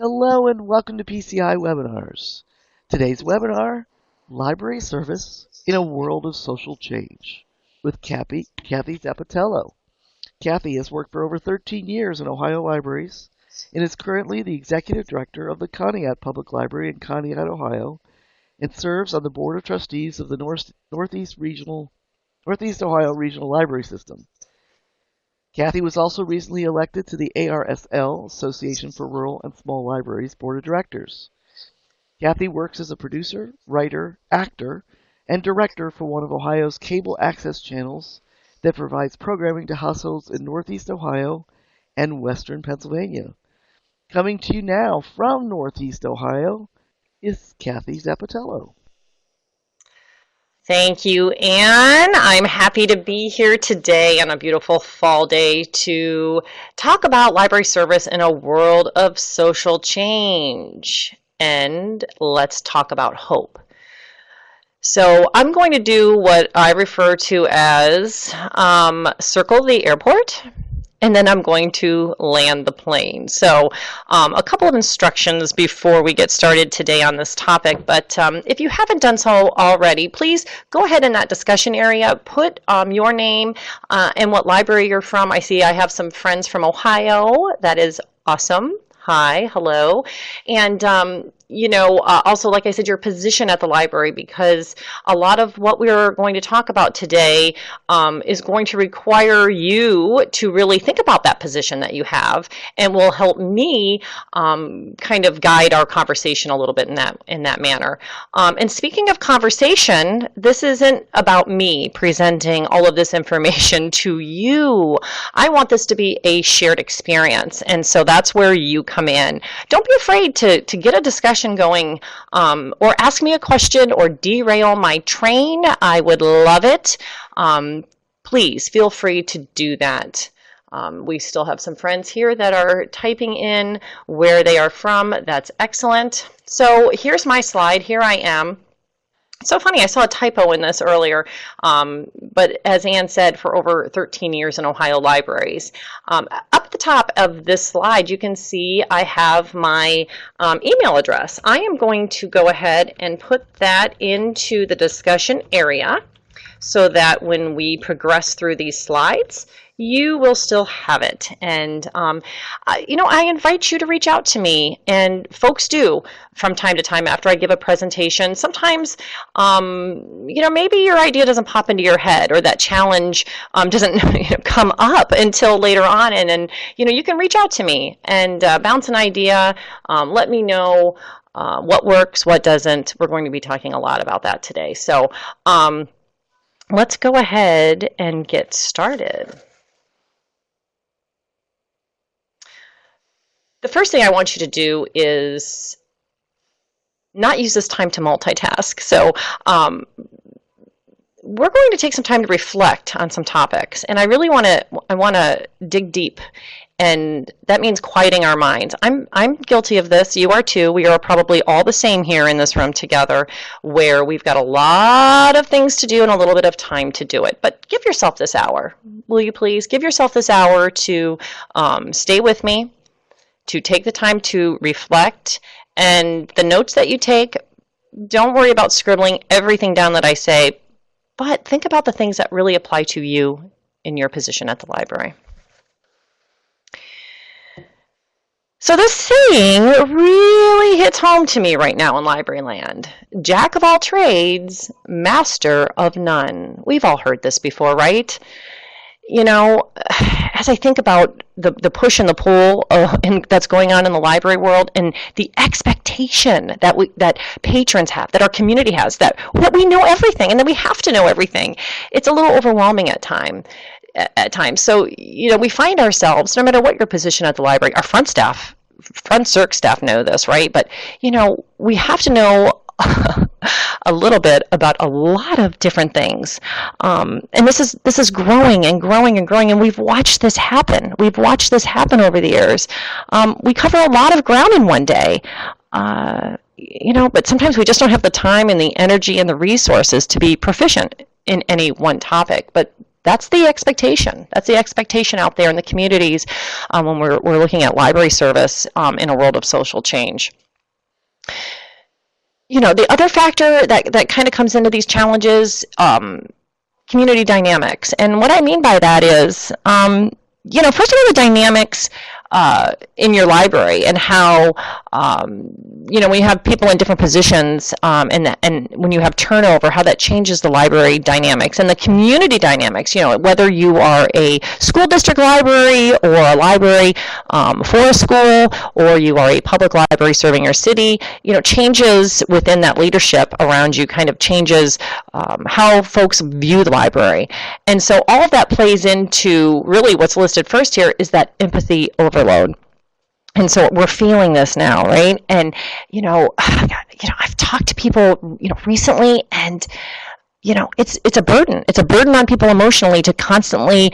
Hello and welcome to PCI Webinars. Today's webinar, Library Service in a World of Social Change, with Kathy Zappitello. Kathy has worked for over 13 years in Ohio libraries and is currently the Executive Director of the Conneaut Public Library in Conneaut, Ohio, and serves on the Board of Trustees of the Northeast Ohio Regional Library System. Kathy was also recently elected to the ARSL, Association for Rural and Small Libraries, Board of Directors. Kathy works as a producer, writer, actor, and director for one of Ohio's cable access channels that provides programming to households in Northeast Ohio and Western Pennsylvania. Coming to you now from Northeast Ohio is Kathy Zappitello. Thank you, Anne. I'm happy to be here today on a beautiful fall day to talk about library service in a world of social change. And let's talk about hope. So I'm going to do what I refer to as circle the airport, and then I'm going to land the plane. So a couple of instructions before we get started today on this topic, but if you haven't done so already, please go ahead in that discussion area, put your name and what library you're from. I see I have some friends from Ohio. That is awesome. Hi, hello. And also, like I said, your position at the library, because a lot of what we're going to talk about today is going to require you to really think about that position that you have, and will help me kind of guide our conversation a little bit in that manner. And speaking of conversation, this isn't about me presenting all of this information to you. I want this to be a shared experience, and so that's where you come in. Don't be afraid to get a discussion going, or ask me a question or derail my train. I would love it. Please feel free to do that. We still have some friends here that are typing in where they are from. That's excellent. So here's my slide. Here I am. It's so funny, I saw a typo in this earlier, but as Anne said, for over 13 years in Ohio libraries. Up at the top of this slide, you can see I have my email address. I am going to go ahead and put that into the discussion area so that when we progress through these slides, you will still have it. And, I invite you to reach out to me, and folks do from time to time after I give a presentation. Sometimes, maybe your idea doesn't pop into your head, or that challenge doesn't come up until later on. And you can reach out to me and bounce an idea, let me know what works, what doesn't. We're going to be talking a lot about that today. So let's go ahead and get started. The first thing I want you to do is not use this time to multitask. So we're going to take some time to reflect on some topics, and I really want to dig deep, and that means quieting our minds. I'm guilty of this. You are too. We are probably all the same here in this room together, where we've got a lot of things to do and a little bit of time to do it. But give yourself this hour. Will you please give yourself this hour to stay with me, to take the time to reflect, and the notes that you take, don't worry about scribbling everything down that I say, but think about the things that really apply to you in your position at the library. So this saying really hits home to me right now in library land. Jack of all trades, master of none. We've all heard this before, right? As I think about the push and the pull that's going on in the library world, and the expectation that patrons have, that our community has, that we know everything and that we have to know everything, it's a little overwhelming at times. So, we find ourselves, no matter what your position at the library, our front circ staff know this, right? But, we have to know a little bit about a lot of different things, and this is growing and growing and growing, and we've watched this happen. We've watched this happen over the years. We cover a lot of ground in one day, but sometimes we just don't have the time and the energy and the resources to be proficient in any one topic. But That's the expectation. That's the expectation out there in the communities when we're looking at library service in a world of social change. The other factor that kind of comes into these challenges, community dynamics. And what I mean by that is, first of all, the dynamics in your library and how, when you have people in different positions and when you have turnover, how that changes the library dynamics and the community dynamics, whether you are a school district library or a library for a school, or you are a public library serving your city, changes within that leadership around you kind of changes how folks view the library. And so all of that plays into really what's listed first here is that empathy overload. And so we're feeling this now, right? And, I've talked to people, recently, and, it's a burden. It's a burden on people emotionally to constantly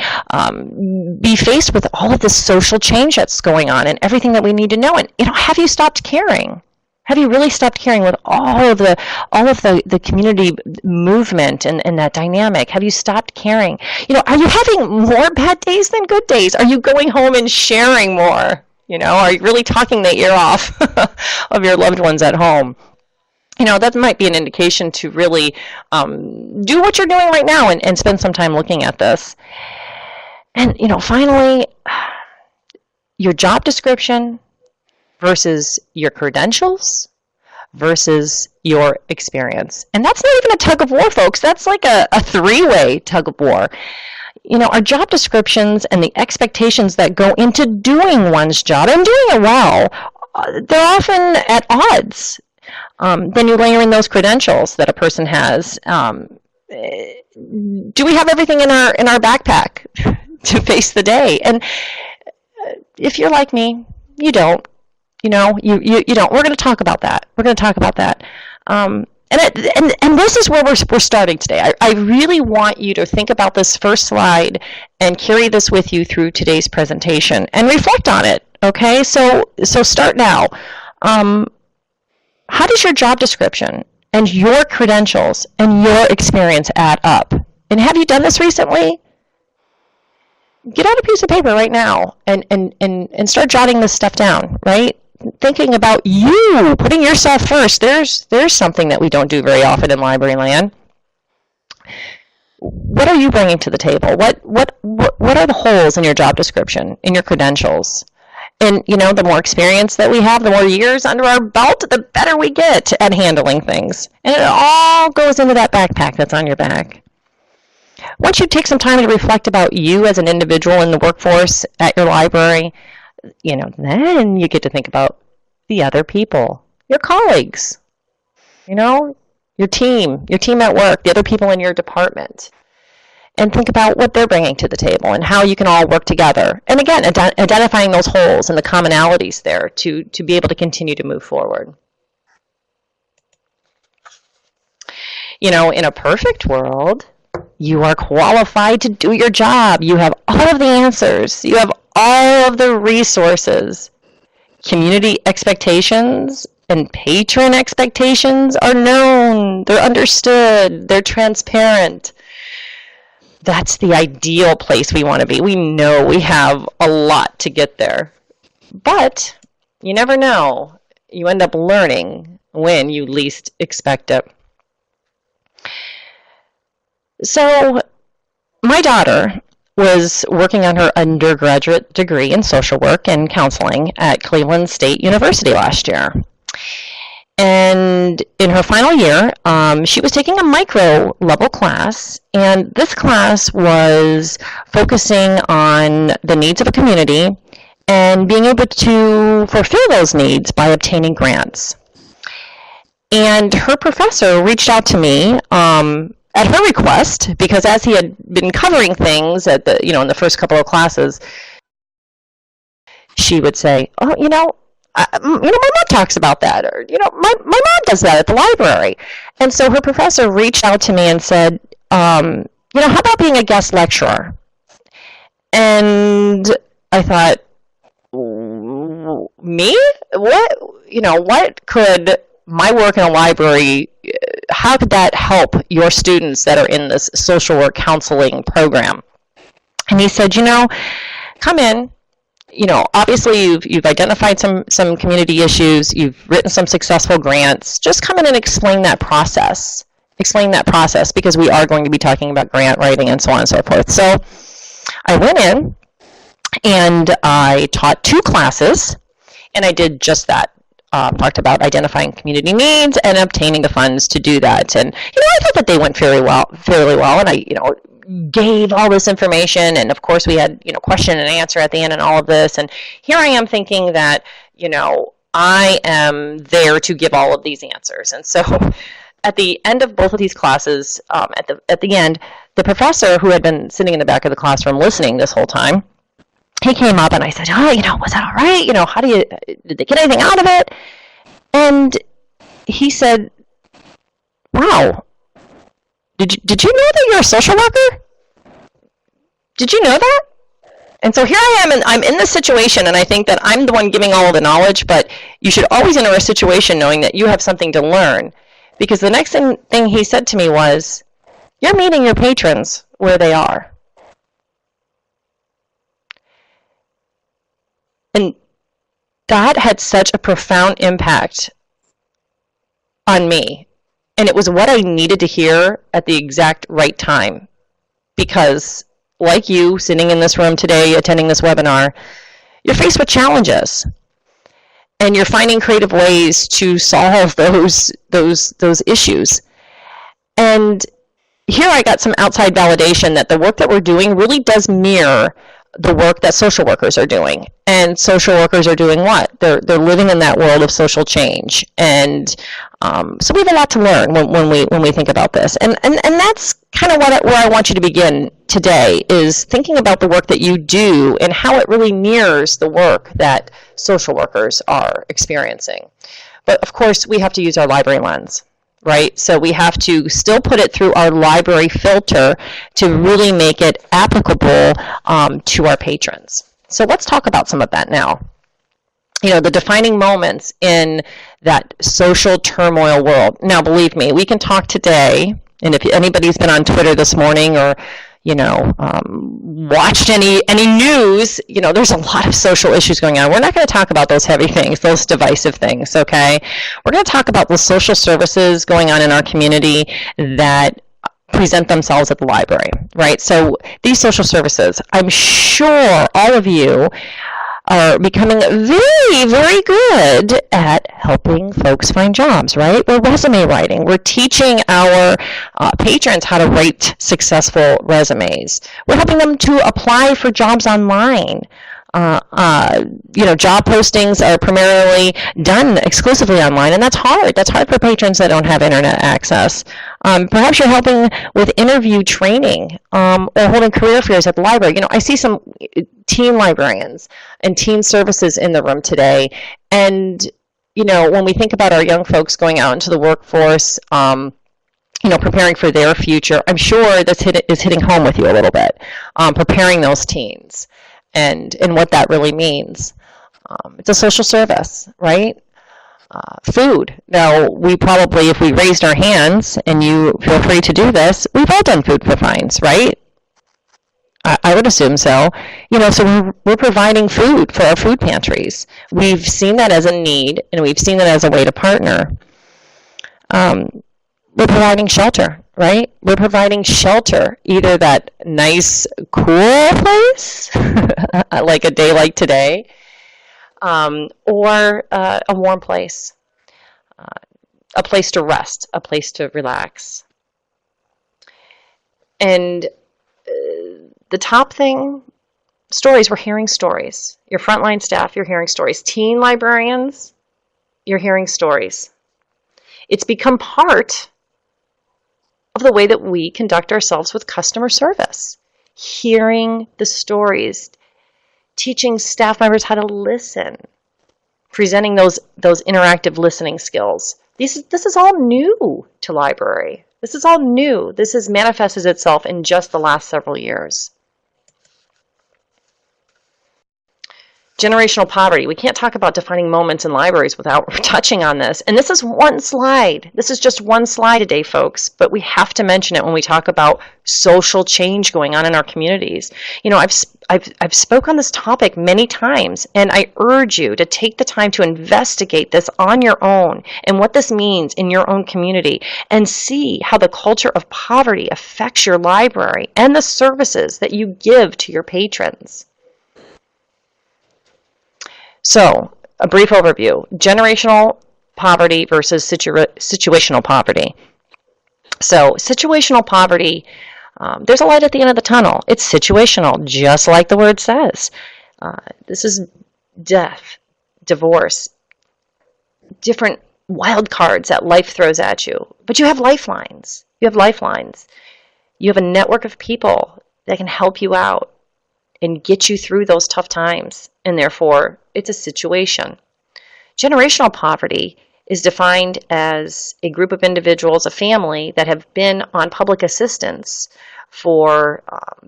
be faced with all of this social change that's going on and everything that we need to know. And, have you stopped caring? Have you really stopped caring with all of the community movement and that dynamic? Have you stopped caring? Are you having more bad days than good days? Are you going home and sharing more? Are you really talking the ear off of your loved ones at home? That might be an indication to really do what you're doing right now and spend some time looking at this. And, finally, your job description versus your credentials versus your experience. And that's not even a tug of war, folks. That's like a three-way tug of war. Our job descriptions and the expectations that go into doing one's job and doing it well, they're often at odds. Then you layer in those credentials that a person has. Do we have everything in our backpack to face the day? And if you're like me, you don't. You don't. We're going to talk about that. And this is where we're starting today. I really want you to think about this first slide and carry this with you through today's presentation and reflect on it. Okay, so start now. How does your job description and your credentials and your experience add up? And have you done this recently? Get out a piece of paper right now and start jotting this stuff down, right? Thinking about you, putting yourself first. There's something that we don't do very often in library land. What are you bringing to the table? What are the holes in your job description, in your credentials? And, the more experience that we have, the more years under our belt, the better we get at handling things. And it all goes into that backpack that's on your back. Once you take some time to reflect about you as an individual in the workforce at your library, then you get to think about the other people, your colleagues, your team at work, the other people in your department, and think about what they're bringing to the table and how you can all work together. And again, identifying those holes and the commonalities there to be able to continue to move forward. In a perfect world, you are qualified to do your job. You have all of the answers. You have all of the resources. Community expectations and patron expectations are known. They're understood. They're transparent. That's the ideal place we want to be. We know we have a lot to get there. But you never know. You end up learning when you least expect it. So my daughter was working on her undergraduate degree in social work and counseling at Cleveland State University last year. And in her final year, she was taking a micro level class, and this class was focusing on the needs of a community and being able to fulfill those needs by obtaining grants. And her professor reached out to me at her request, because as he had been covering things at the, in the first couple of classes, she would say, "Oh, my mom talks about that," or my mom does that at the library. And so her professor reached out to me and said, how about being a guest lecturer? And I thought, me? What could my work in a library, how could that help your students that are in this social work counseling program? And he said, come in. Obviously you've identified some community issues, you've written some successful grants. Just come in and explain that process. Explain that process, because we are going to be talking about grant writing and so on and so forth. So I went in and I taught 2 classes, and I did just that. Talked about identifying community needs and obtaining the funds to do that. And I thought that they went fairly well, and I gave all this information, and of course we had question and answer at the end and all of this. And here I am thinking that I am there to give all of these answers. And so at the end of both of these classes, at the end, the professor who had been sitting in the back of the classroom listening this whole time, he came up and I said, was that all right? How did they get anything out of it? And he said, wow, did you know that you're a social worker? Did you know that? And so here I am, and I'm in this situation, and I think that I'm the one giving all of the knowledge, but you should always enter a situation knowing that you have something to learn. Because the next thing he said to me was, you're meeting your patrons where they are. And that had such a profound impact on me. And it was what I needed to hear at the exact right time. Because, like you, sitting in this room today, attending this webinar, you're faced with challenges. And you're finding creative ways to solve those issues. And here I got some outside validation that the work that we're doing really does mirror the work that social workers are doing. And social workers are doing what? They're living in that world of social change. And so we have a lot to learn when we think about this. And that's kind of where I want you to begin today, is thinking about the work that you do and how it really mirrors the work that social workers are experiencing. But of course, we have to use our library lens. Right? So we have to still put it through our library filter to really make it applicable to our patrons. So let's talk about some of that now. The defining moments in that social turmoil world. Now, believe me, we can talk today, and if anybody's been on Twitter this morning or watched any news, there's a lot of social issues going on. We're not going to talk about those heavy things, those divisive things, okay? We're going to talk about the social services going on in our community that present themselves at the library, right? So these social services, I'm sure all of you are becoming very, very good at helping folks find jobs, right? We're resume writing. We're teaching our patrons how to write successful resumes. We're helping them to apply for jobs online. Job postings are primarily done exclusively online, and that's hard. That's hard for patrons that don't have internet access. Perhaps you're helping with interview training or holding career fairs at the library. I see some teen librarians and teen services in the room today, and when we think about our young folks going out into the workforce, preparing for their future, I'm sure this is hitting home with you a little bit, preparing those teens. And what that really means. It's a social service, right? Food. Now, we probably, if we raised our hands, and you feel free to do this, we've all done food for fines, right? I would assume so. So we're providing food for our food pantries. We've seen that as a need, and we've seen that as a way to partner. We're providing shelter, right? We're providing shelter, either that nice, cool place, like a day like today, or a warm place, a place to rest, a place to relax. And the top thing, stories, we're hearing stories. Your frontline staff, you're hearing stories. Teen librarians, you're hearing stories. It's become part of the way that we conduct ourselves with customer service. Hearing the stories, teaching staff members how to listen, presenting those interactive listening skills. This is all new to library. This is all new. This has manifested itself in just the last several years. Generational poverty. We can't talk about defining moments in libraries without touching on this. And this is one slide. This is just one slide today, folks, but we have to mention it when we talk about social change going on in our communities. You know, I've spoke on this topic many times, and I urge you to take the time to investigate this on your own and what this means in your own community, and see how the culture of poverty affects your library and the services that you give to your patrons. So, a brief overview: generational poverty versus situational poverty. So, situational poverty, there's a light at the end of the tunnel. It's situational, just like the word says. This is death, divorce, different wild cards that life throws at you. But you have lifelines. You have lifelines. You have a network of people that can help you out and get you through those tough times, and therefore it's a situation. Generational poverty is defined as a group of individuals, a family, that have been on public assistance for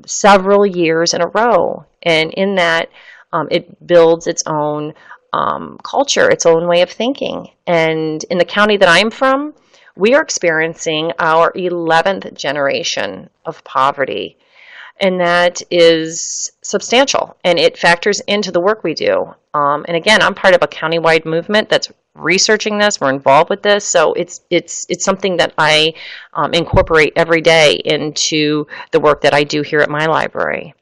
several years in a row, and in that it builds its own culture, its own way of thinking. And in the county that I'm from, we are experiencing our 11th generation of poverty. And that is substantial, and it factors into the work we do. And again, I'm part of a countywide movement that's researching this. We're involved with this, so it's something that I incorporate every day into the work that I do here at my library.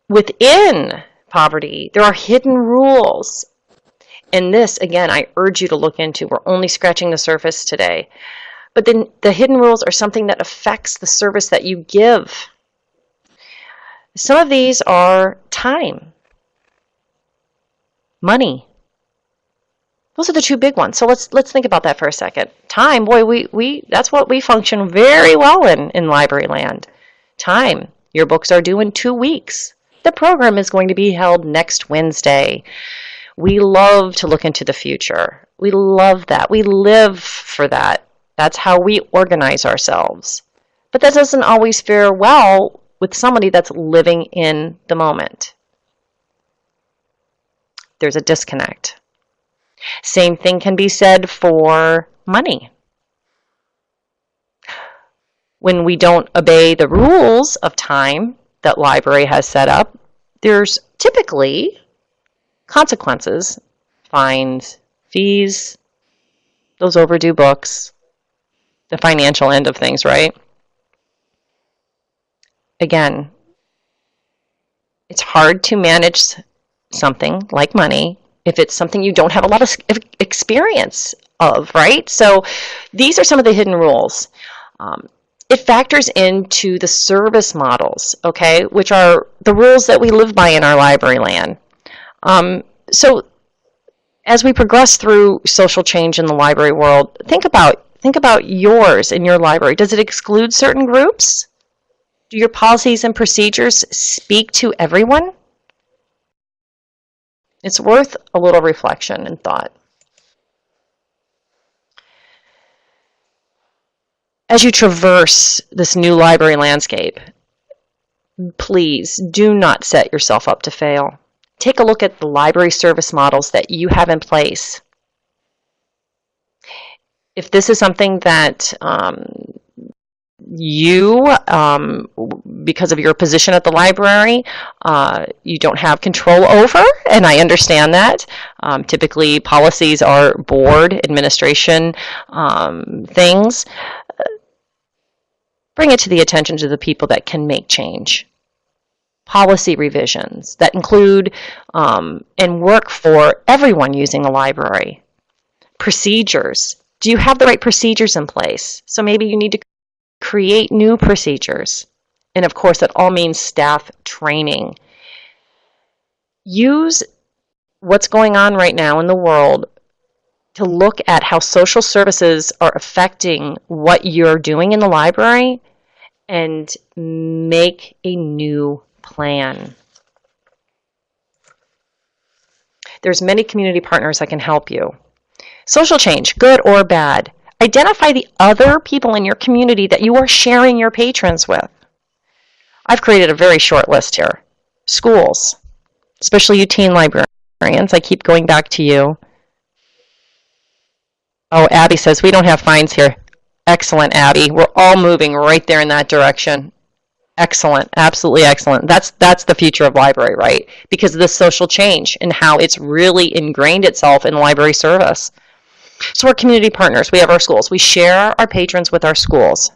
Within poverty, there are hidden rules, and this, again, I urge you to look into. We're only scratching the surface today. But then the hidden rules are something that affects the service that you give. Some of these are time, money. Those are the two big ones. So let's think about that for a second. Time, boy, we that's what we function very well in library land. Time. Your books are due in 2 weeks. The program is going to be held next Wednesday. We love to look into the future. We love that. We live for that. That's how we organize ourselves. But that doesn't always fare well with somebody that's living in the moment. There's a disconnect. Same thing can be said for money. When we don't obey the rules of time that library has set up, there's typically consequences, fines, fees, those overdue books, the financial end of things, right? Again, it's hard to manage something like money if it's something you don't have a lot of experience of, right? So these are some of the hidden rules. It factors into the service models, okay, which are the rules that we live by in our library land. So as we progress through social change in the library world, think about yours in your library. Does it exclude certain groups? Do your policies and procedures speak to everyone? It's worth a little reflection and thought. As you traverse this new library landscape, please do not set yourself up to fail. Take a look at the library service models that you have in place. If this is something that because of your position at the library, you don't have control over, and I understand that. Typically, policies are board administration things. Bring it to the attention to the people that can make change. Policy revisions that include and work for everyone using the library. Procedures. Do you have the right procedures in place? So maybe you need to create new procedures. And of course, that all means staff training. Use what's going on right now in the world to look at how social services are affecting what you're doing in the library and make a new plan. There's many community partners that can help you. Social change, good or bad. Identify the other people in your community that you are sharing your patrons with. I've created a very short list here. Schools, especially you teen librarians. I keep going back to you. Oh, Abby says, we don't have fines here. Excellent, Abby. We're all moving right there in that direction. Excellent, absolutely excellent. That's the future of library, right? Because of this social change and how it's really ingrained itself in library service. So we're community partners. We have our schools. We share our patrons with our schools,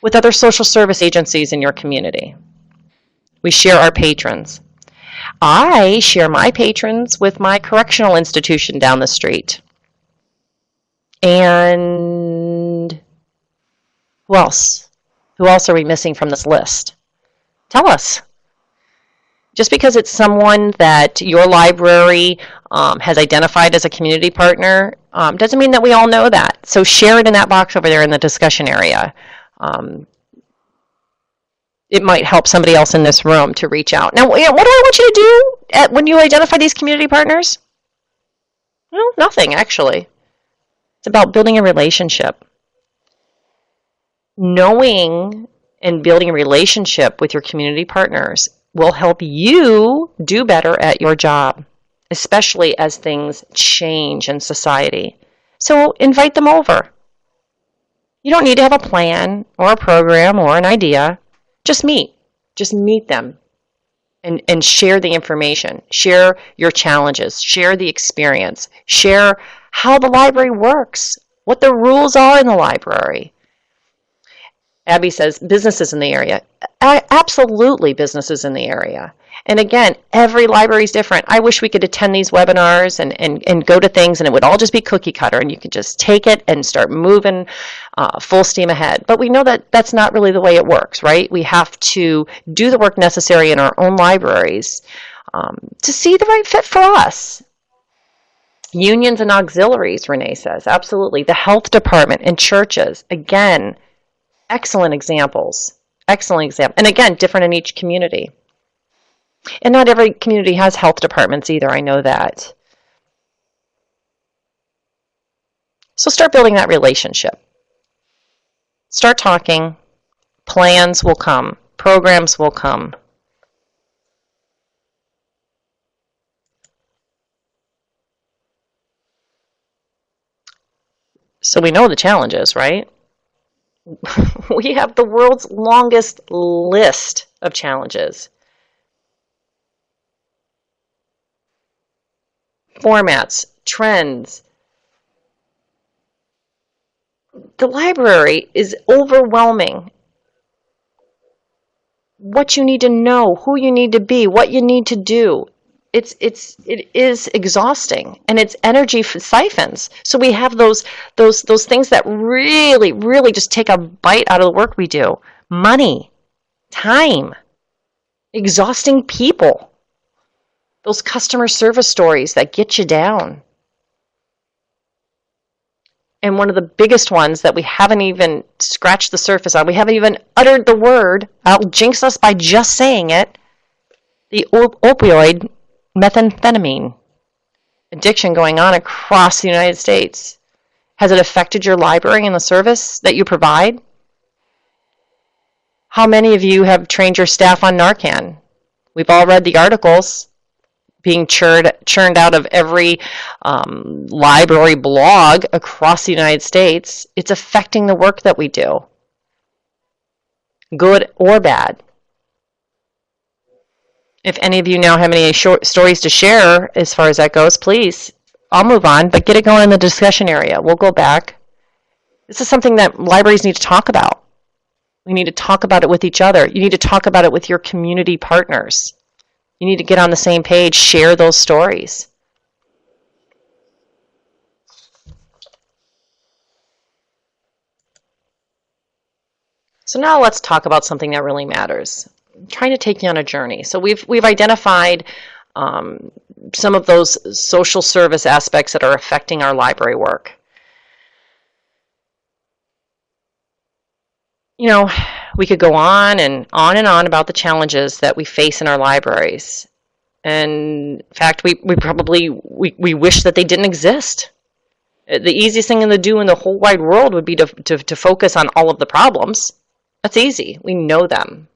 with other social service agencies in your community. We share our patrons. I share my patrons with my correctional institution down the street. And who else? Who else are we missing from this list? Tell us. Just because it's someone that your library has identified as a community partner doesn't mean that we all know that. So share it in that box over there in the discussion area. It might help somebody else in this room to reach out. Now, what do I want you to do when you identify these community partners? Well, nothing, actually. It's about building a relationship. Knowing and building a relationship with your community partners will help you do better at your job, especially as things change in society. So invite them over. You don't need to have a plan or a program or an idea. Just meet. Just meet them and share the information. Share your challenges. Share the experience. Share how the library works, what the rules are in the library. Abby says businesses in the area. Absolutely businesses in the area. And again, every library is different. I wish we could attend these webinars and go to things and it would all just be cookie cutter and you could just take it and start moving full steam ahead. But we know that that's not really the way it works, right? We have to do the work necessary in our own libraries to see the right fit for us. Unions and auxiliaries, Renee says, absolutely. The health department and churches, again, excellent examples. Excellent example. And again, different in each community. And not every community has health departments either, I know that. So start building that relationship. Start talking. Plans will come. Programs will come. So we know the challenges, right? We have the world's longest list of challenges. Formats, trends. The library is overwhelming. What you need to know, who you need to be, what you need to do. It is exhausting, and it's energy siphons. So we have those things that really just take a bite out of the work we do. Money, time, exhausting people. Those customer service stories that get you down. And one of the biggest ones that we haven't even scratched the surface on, we haven't even uttered the word, I'll jinx us by just saying it, the opioid methamphetamine addiction going on across the United States. Has it affected your library and the service that you provide? How many of you have trained your staff on Narcan? We've all read the articles being churned out of every library blog across the United States. It's affecting the work that we do, good or bad. If any of you now have any short stories to share as far as that goes, please, I'll move on, but get it going in the discussion area. We'll go back. This is something that libraries need to talk about. We need to talk about it with each other. You need to talk about it with your community partners. You need to get on the same page, share those stories. So now let's talk about something that really matters. I'm trying to take you on a journey. So we've identified some of those social service aspects that are affecting our library work. You know, we could go on and on about the challenges that we face in our libraries. And in fact, we wish that they didn't exist. The easiest thing to do in the whole wide world would be to focus on all of the problems. That's easy. We know them.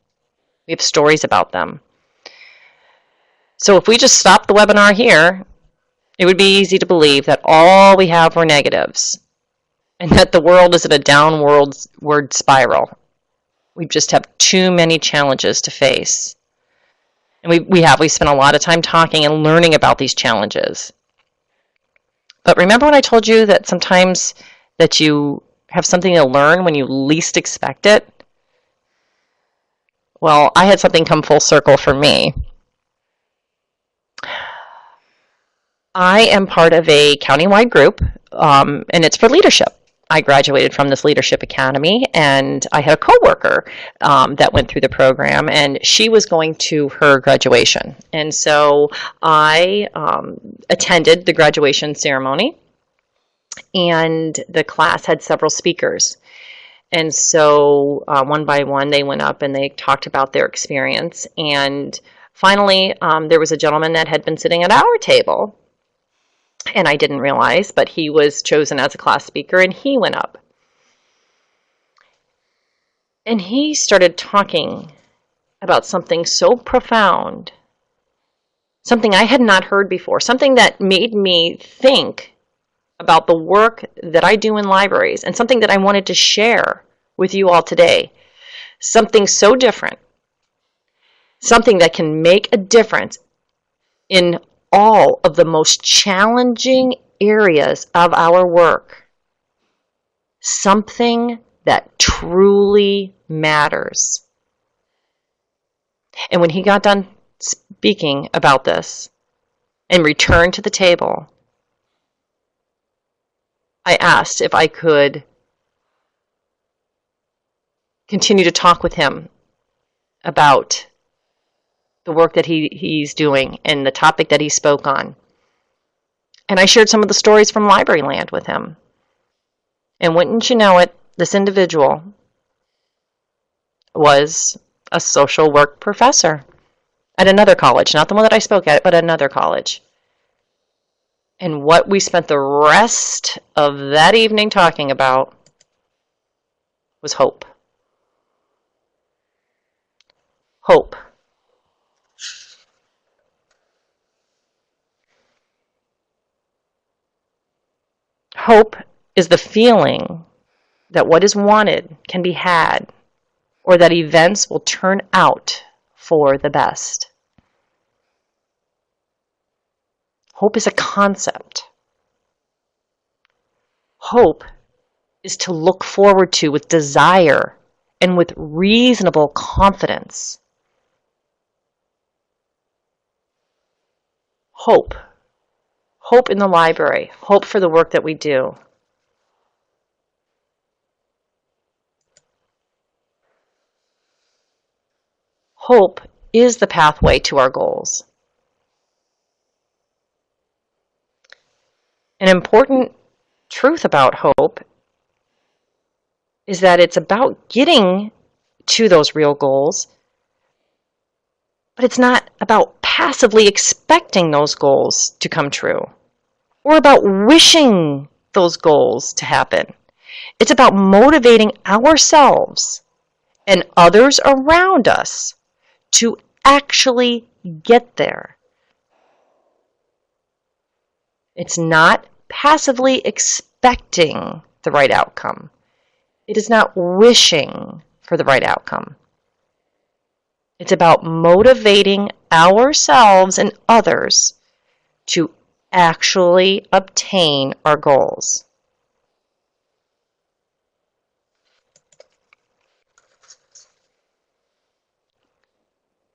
We have stories about them. So if we just stop the webinar here, it would be easy to believe that all we have were negatives and that the world is in a downward spiral. We just have too many challenges to face. And we spent a lot of time talking and learning about these challenges. But remember when I told you that sometimes that you have something to learn when you least expect it? Well, I had something come full circle for me. I am part of a countywide group, and it's for leadership. I graduated from this leadership academy, and I had a coworker that went through the program, and she was going to her graduation. And so I attended the graduation ceremony, and the class had several speakers. And so one by one, they went up and they talked about their experience. And finally, there was a gentleman that had been sitting at our table, and I didn't realize, but he was chosen as a class speaker, and he went up. And he started talking about something so profound, something I had not heard before, something that made me think about the work that I do in libraries, and something that I wanted to share with you all today. Something so different, something that can make a difference in all of the most challenging areas of our work. Something that truly matters. And when he got done speaking about this and returned to the table, I asked if I could continue to talk with him about the work that he's doing and the topic that he spoke on. And I shared some of the stories from Library Land with him. And wouldn't you know it, this individual was a social work professor at another college, not the one that I spoke at, but another college. And what we spent the rest of that evening talking about was hope. Hope. Hope is the feeling that what is wanted can be had, or that events will turn out for the best. Hope is a concept. Hope is to look forward to with desire and with reasonable confidence. Hope. Hope in the library. Hope for the work that we do. Hope is the pathway to our goals. An important truth about hope is that it's about getting to those real goals, but it's not about passively expecting those goals to come true or about wishing those goals to happen. It's about motivating ourselves and others around us to actually get there. It's not passively expecting the right outcome. It is not wishing for the right outcome. It's about motivating ourselves and others to actually obtain our goals.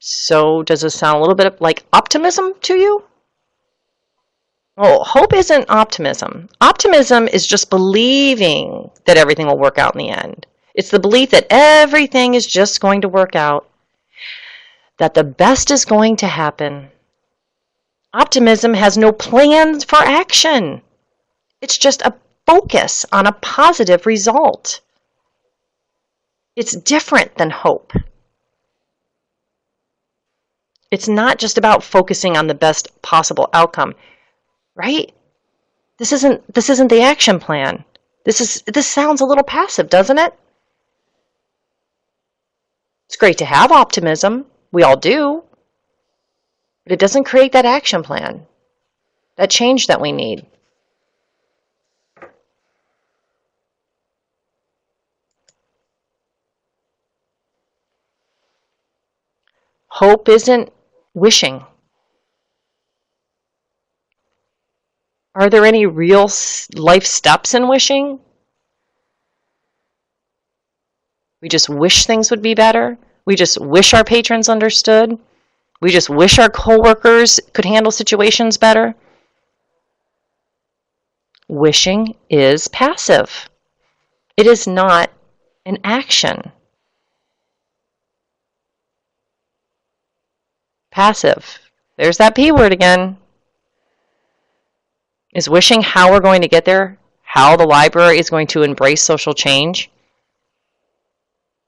So does this sound a little bit like optimism to you? Well, hope isn't optimism. Optimism is just believing that everything will work out in the end. It's the belief that everything is just going to work out, that the best is going to happen. Optimism has no plans for action. It's just a focus on a positive result. It's different than hope. It's not just about focusing on the best possible outcome, right? This isn't the action plan. This sounds a little passive, doesn't it? It's great to have optimism. We all do. but it doesn't create that action plan, that change that we need. Hope isn't wishing. Are there any real life steps in wishing? We just wish things would be better. We just wish our patrons understood. We just wish our coworkers could handle situations better. Wishing is passive. It is not an action. Passive. There's that P word again. Is wishing how we're going to get there? How the library is going to embrace social change?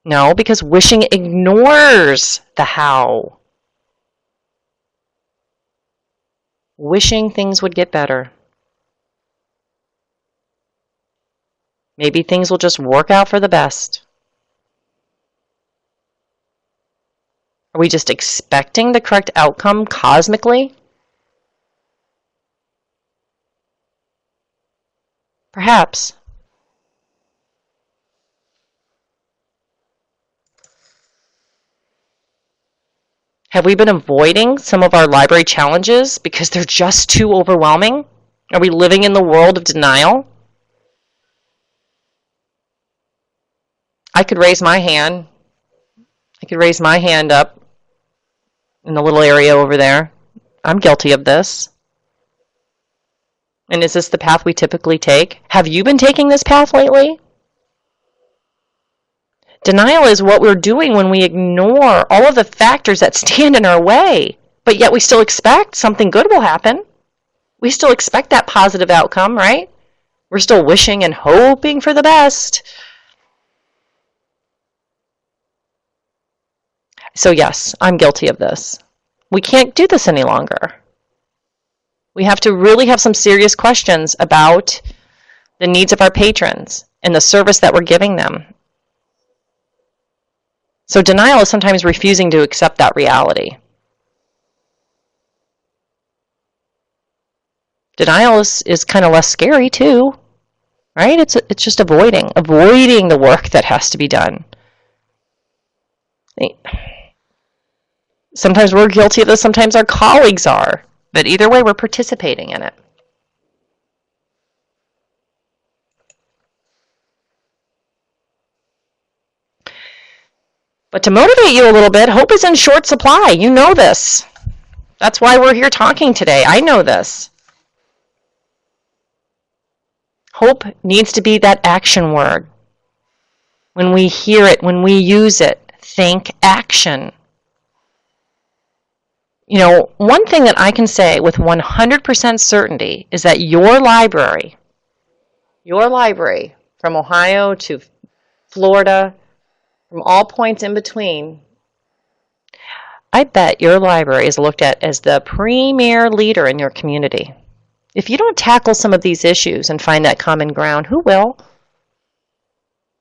No, because wishing ignores the how. Wishing things would get better. Maybe things will just work out for the best. Are we just expecting the correct outcome cosmically? Perhaps. Have we been avoiding some of our library challenges because they're just too overwhelming? Are we living in the world of denial? I could raise my hand. I could raise my hand up in the little area over there. I'm guilty of this. And is this the path we typically take? Have you been taking this path lately? Denial is what we're doing when we ignore all of the factors that stand in our way, but yet we still expect something good will happen. We still expect that positive outcome, right? We're still wishing and hoping for the best. So yes, I'm guilty of this. We can't do this any longer. We have to really have some serious questions about the needs of our patrons and the service that we're giving them. So denial is sometimes refusing to accept that reality. Denial is kind of less scary too, right? It's just avoiding the work that has to be done. Sometimes we're guilty of this, sometimes our colleagues are, but either way we're participating in it. But to motivate you a little bit, hope is in short supply. You know this. That's why we're here talking today. I know this. Hope needs to be that action word. When we hear it, when we use it, think action. You know, one thing that I can say with 100% certainty is that your library from Ohio to Florida, from all points in between, I bet your library is looked at as the premier leader in your community. If you don't tackle some of these issues and find that common ground, who will?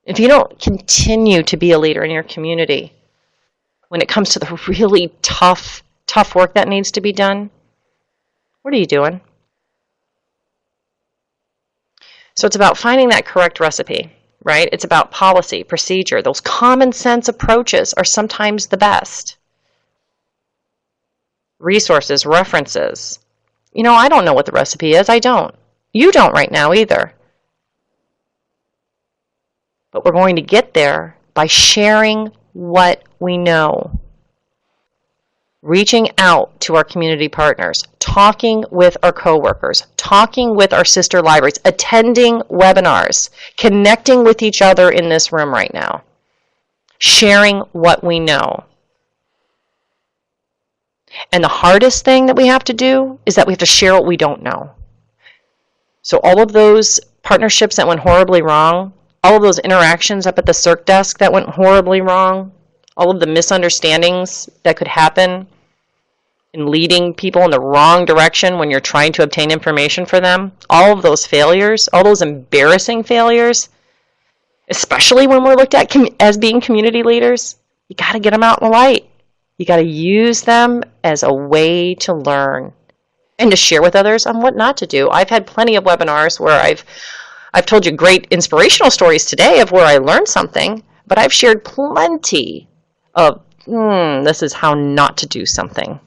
If you don't continue to be a leader in your community when it comes to the really tough work that needs to be done, what are you doing? So it's about finding that correct recipe, right? It's about policy, procedure. Those common sense approaches are sometimes the best. Resources, references. You know, I don't know what the recipe is. I don't. You don't right now either. But we're going to get there by sharing what we know. Reaching out to our community partners, talking with our coworkers, talking with our sister libraries, attending webinars, connecting with each other in this room right now, sharing what we know. And the hardest thing that we have to do is that we have to share what we don't know. So all of those partnerships that went horribly wrong, all of those interactions up at the circ desk that went horribly wrong, all of the misunderstandings that could happen in leading people in the wrong direction when you're trying to obtain information for them, all of those failures, all those embarrassing failures, especially when we're looked at as being community leaders, you got to get them out in the light. You got to use them as a way to learn and to share with others on what not to do. I've had plenty of webinars where I've told you great inspirational stories today of where I learned something, but I've shared plenty of, this is how not to do something.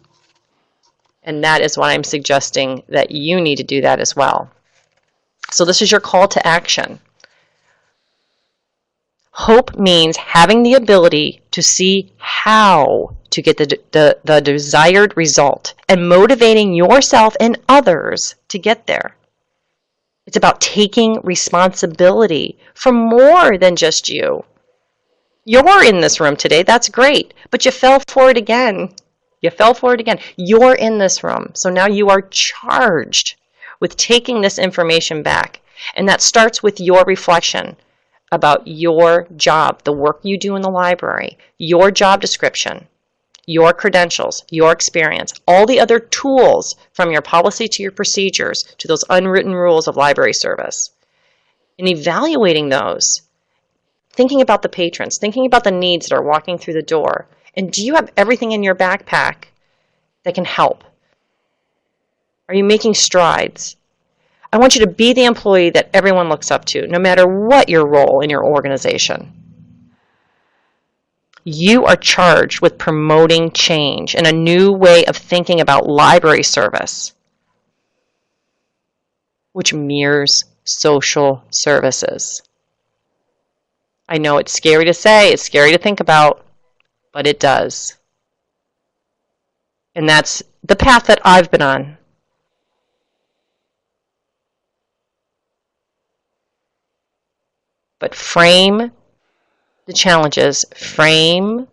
And that is why I'm suggesting that you need to do that as well. So this is your call to action. Hope means having the ability to see how to get the desired result and motivating yourself and others to get there. It's about taking responsibility for more than just you. You're in this room today, that's great, but you fell for it again. You fell for it again. You're in this room, so now you are charged with taking this information back. And that starts with your reflection about your job, the work you do in the library, your job description, your credentials, your experience, all the other tools from your policy to your procedures to those unwritten rules of library service. And evaluating those, thinking about the patrons, thinking about the needs that are walking through the door. And do you have everything in your backpack that can help? Are you making strides? I want you to be the employee that everyone looks up to, no matter what your role in your organization. You are charged with promoting change and a new way of thinking about library service, which mirrors social services. I know it's scary to say, it's scary to think about, but it does. And that's the path that I've been on. But frame the challenges, frame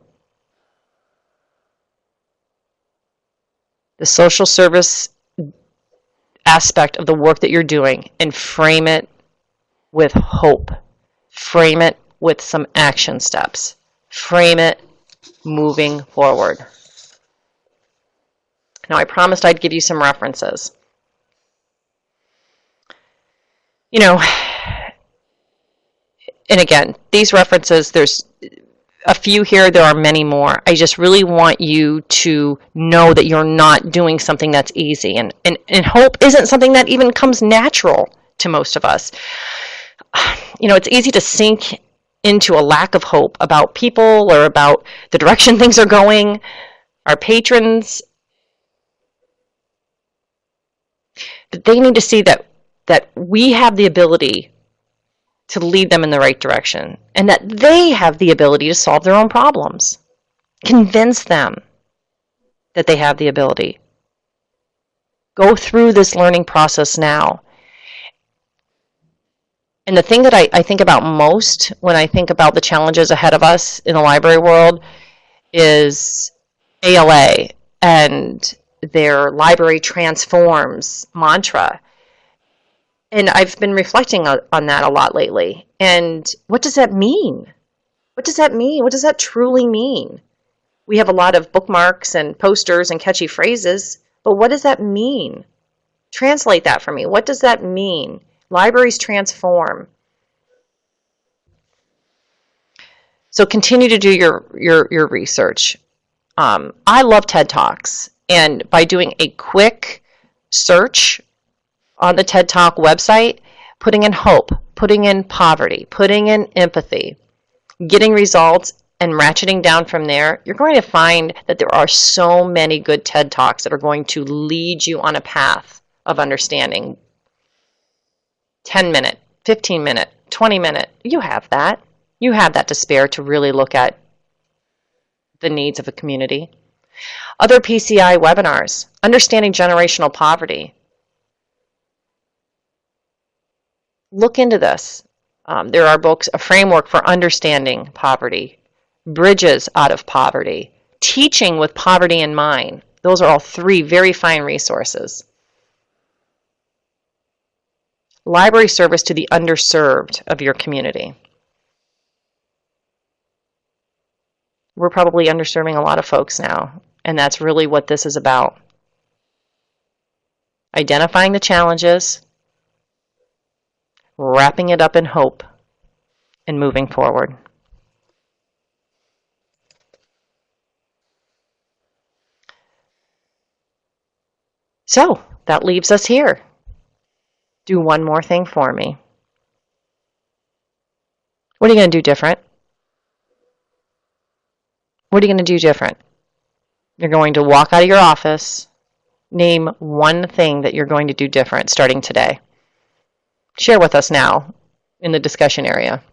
the social service aspect of the work that you're doing, and frame it with hope. Frame it with some action steps. Frame it moving forward. Now, I promised I'd give you some references. You know, and again, these references, there's a few here, there are many more. I just really want you to know that you're not doing something that's easy. And hope isn't something that even comes natural to most of us. You know, it's easy to sink into a lack of hope about people or about the direction things are going, our patrons. But they need to see that we have the ability to lead them in the right direction, and that they have the ability to solve their own problems. Convince them that they have the ability. Go through this learning process now. And the thing that I think about most when I think about the challenges ahead of us in the library world is ALA and their Library Transforms mantra. And I've been reflecting on that a lot lately. And what does that mean? What does that mean? What does that truly mean? We have a lot of bookmarks and posters and catchy phrases, but what does that mean? Translate that for me. What does that mean? Libraries transform. So continue to do your research. I love TED Talks. And by doing a quick search on the TED Talk website, putting in hope, putting in poverty, putting in empathy, getting results, and ratcheting down from there, you're going to find that there are so many good TED Talks that are going to lead you on a path of understanding. 10-minute, 15-minute, 20-minute, you have that. You have that to spare to really look at the needs of a community. Other PCI webinars, Understanding Generational Poverty. Look into this. There are books, A Framework for Understanding Poverty, Bridges Out of Poverty, Teaching with Poverty in Mind. Those are all three very fine resources. Library service to the underserved of your community. We're probably underserving a lot of folks now, and that's really what this is about. Identifying the challenges, wrapping it up in hope, and moving forward. So that leaves us here. Do one more thing for me. What are you going to do different? What are you going to do different? You're going to walk out of your office. Name one thing that you're going to do different starting today. Share with us now in the discussion area.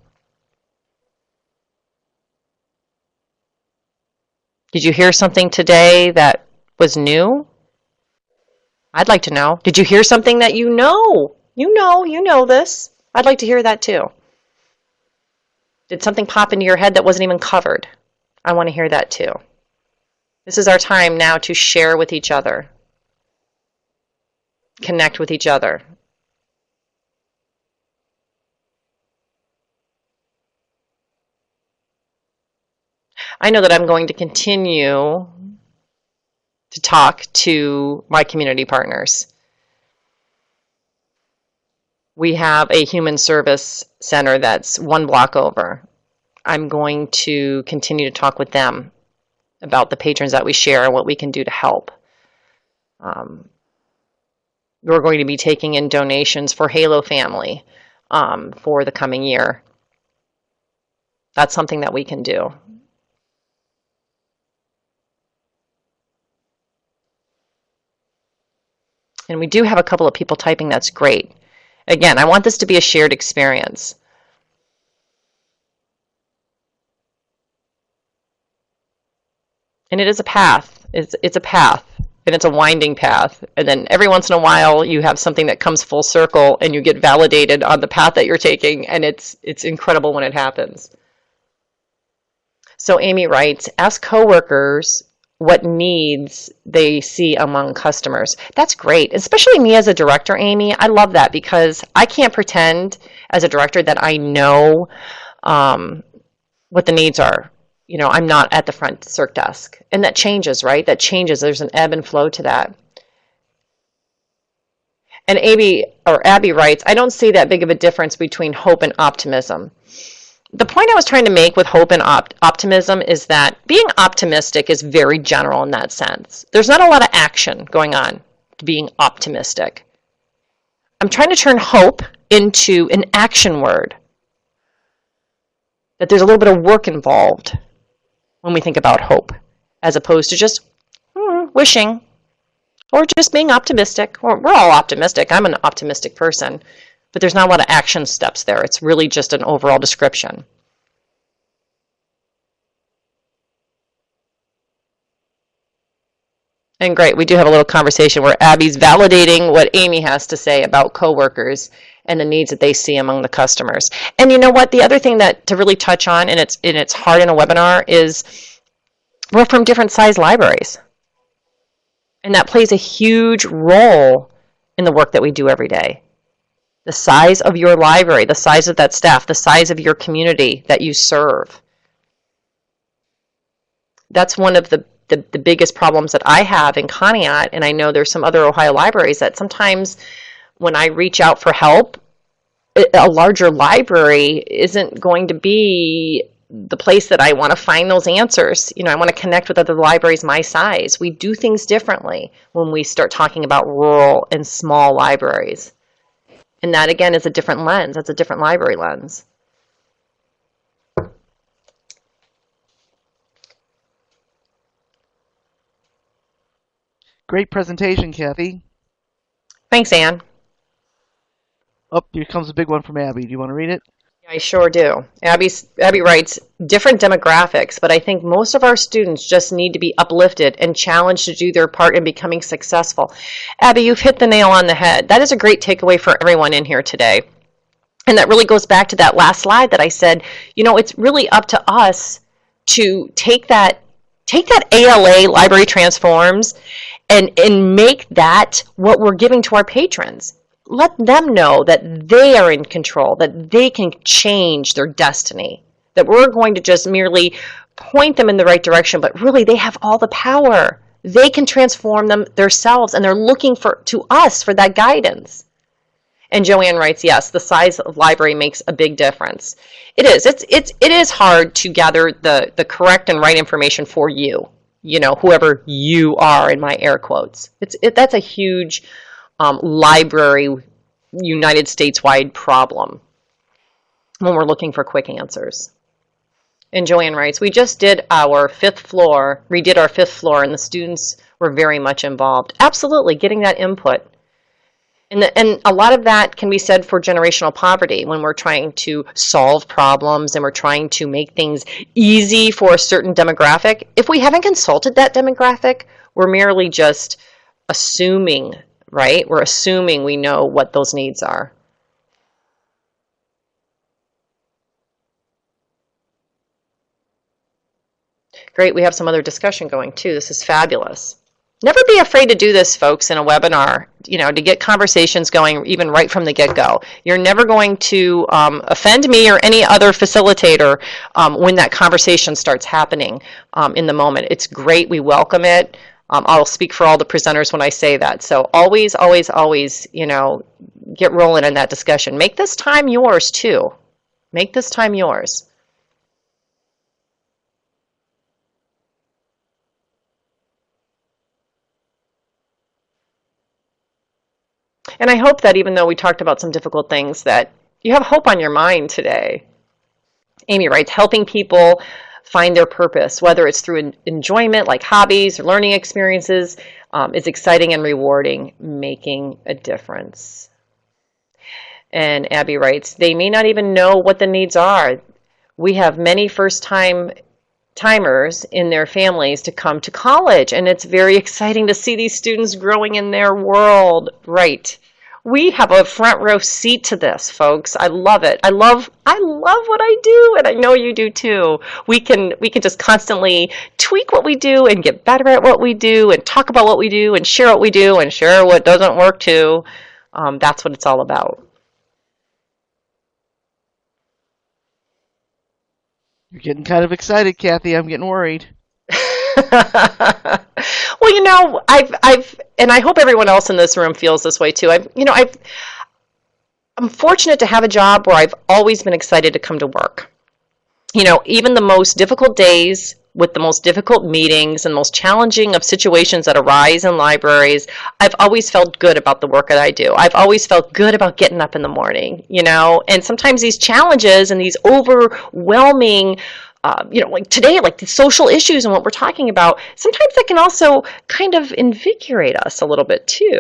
Did you hear something today that was new? I'd like to know. Did you hear something that you know? You know this. I'd like to hear that too. Did something pop into your head that wasn't even covered? I want to hear that too. This is our time now to share with each other. Connect with each other. I know that I'm going to continue to talk to my community partners. We have a human service center that's one block over. I'm going to continue to talk with them about the patrons that we share and what we can do to help. We're going to be taking in donations for Halo Family for the coming year. That's something that we can do. And we do have a couple of people typing. That's great. Again, I want this to be a shared experience. And it is a path. It's a path. And it's a winding path. And then every once in a while, you have something that comes full circle and you get validated on the path that you're taking. And it's incredible when it happens. So Amy writes, ask coworkers what needs they see among customers. That's great, especially me as a director, Amy. I love that because I can't pretend as a director that I know what the needs are. You know, I'm not at the front circ desk. And that changes, right? That changes. There's an ebb and flow to that. And Abby writes, I don't see that big of a difference between hope and optimism. The point I was trying to make with hope and optimism is that being optimistic is very general in that sense. There's not a lot of action going on to being optimistic. I'm trying to turn hope into an action word. That there's a little bit of work involved when we think about hope, as opposed to just wishing or just being optimistic. Or we're all optimistic. I'm an optimistic person. But there's not a lot of action steps there. It's really just an overall description. And great, we do have a little conversation where Abby's validating what Amy has to say about coworkers and the needs that they see among the customers. And you know what? The other thing that to really touch on, and it's hard in a webinar, is we're from different size libraries. And that plays a huge role in the work that we do every day. The size of your library, the size of that staff, the size of your community that you serve. That's one of the biggest problems that I have in Conneaut, and I know there's some other Ohio libraries that sometimes when I reach out for help, a larger library isn't going to be the place that I want to find those answers. You know, I want to connect with other libraries my size. We do things differently when we start talking about rural and small libraries. And that, again, is a different lens. That's a different library lens. Great presentation, Kathy. Thanks, Ann. Oh, here comes a big one from Abby. Do you want to read it? I sure do. Abby writes, different demographics, but I think most of our students just need to be uplifted and challenged to do their part in becoming successful. Abby, you've hit the nail on the head. That is a great takeaway for everyone in here today. And that really goes back to that last slide that I said, you know, it's really up to us to take that ALA, Library Transforms, and make that what we're giving to our patrons. Let them know that they are in control, that they can change their destiny, that we're going to just merely point them in the right direction, but really they have all the power. They can transform them themselves, and they're looking to us for that guidance. And Joanne writes, yes, the size of library makes a big difference. It is. It is hard to gather the correct and right information for you. whoever you are in my air quotes. That's a huge library, United States-wide problem when we're looking for quick answers. And Joanne writes, we just did our fifth floor, redid our fifth floor, and the students were very much involved. Absolutely, getting that input. And a lot of that can be said for generational poverty when we're trying to solve problems and we're trying to make things easy for a certain demographic. If we haven't consulted that demographic, we're merely just assuming, right? We're assuming we know what those needs are. Great, we have some other discussion going too. This is fabulous. Never be afraid to do this, folks, in a webinar, to get conversations going even right from the get-go. You're never going to offend me or any other facilitator when that conversation starts happening in the moment. It's great. We welcome it. I'll speak for all the presenters when I say that. So always, always, always, get rolling in that discussion. Make this time yours, too. Make this time yours. And I hope that even though we talked about some difficult things, that you have hope on your mind today. Amy writes, helping people find their purpose, whether it's through enjoyment like hobbies or learning experiences, is exciting and rewarding, making a difference. And Abby writes, they may not even know what the needs are. We have many first-timers in their families to come to college, and it's very exciting to see these students growing in their world. Right. We have a front row seat to this, folks. I love it. I love what I do, and I know you do too. We can just constantly tweak what we do and get better at what we do and talk about what we do and share what we do and share what doesn't work too. That's what it's all about. You're getting kind of excited, Kathy. I'm getting worried. Well, and I hope everyone else in this room feels this way too. I'm fortunate to have a job where I've always been excited to come to work. Even the most difficult days with the most difficult meetings and most challenging of situations that arise in libraries, I've always felt good about the work that I do. I've always felt good about getting up in the morning, and sometimes these challenges and these overwhelming like today, like the social issues and what we're talking about, sometimes that can also kind of invigorate us a little bit too.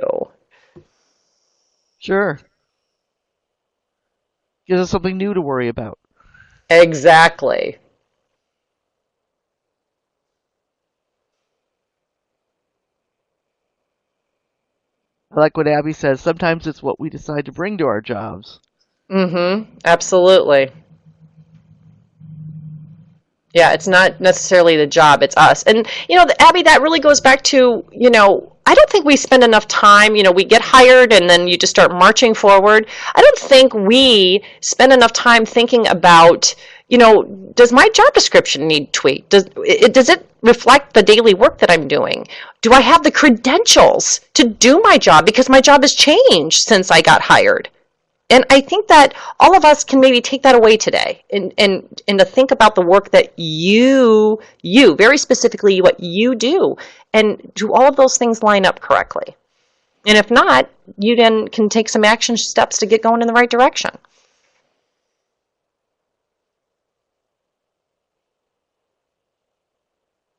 Sure. Gives us something new to worry about. Exactly. I like what Abby says. Sometimes it's what we decide to bring to our jobs. Mm-hmm. Absolutely. Yeah, it's not necessarily the job, it's us. And, Abby, that really goes back to, I don't think we spend enough time, we get hired and then you just start marching forward. I don't think we spend enough time thinking about, does my job description need tweaked? Does it reflect the daily work that I'm doing? Do I have the credentials to do my job because my job has changed since I got hired? And I think that all of us can maybe take that away today and to think about the work that you, very specifically what you do, and do all of those things line up correctly? And if not, you then can take some action steps to get going in the right direction.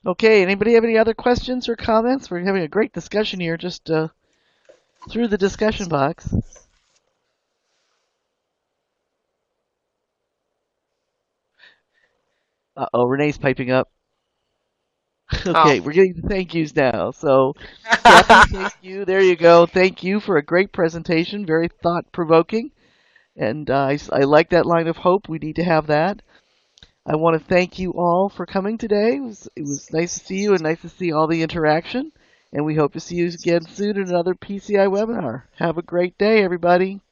Okay, anybody have any other questions or comments? We're having a great discussion here just through the discussion box. Uh-oh, Renee's piping up. Okay, We're getting the thank yous now. So, Kathy, thank you. There you go. Thank you for a great presentation, very thought-provoking. And I like that line of hope. We need to have that. I want to thank you all for coming today. It was nice to see you and nice to see all the interaction. And we hope to see you again soon in another PCI webinar. Have a great day, everybody.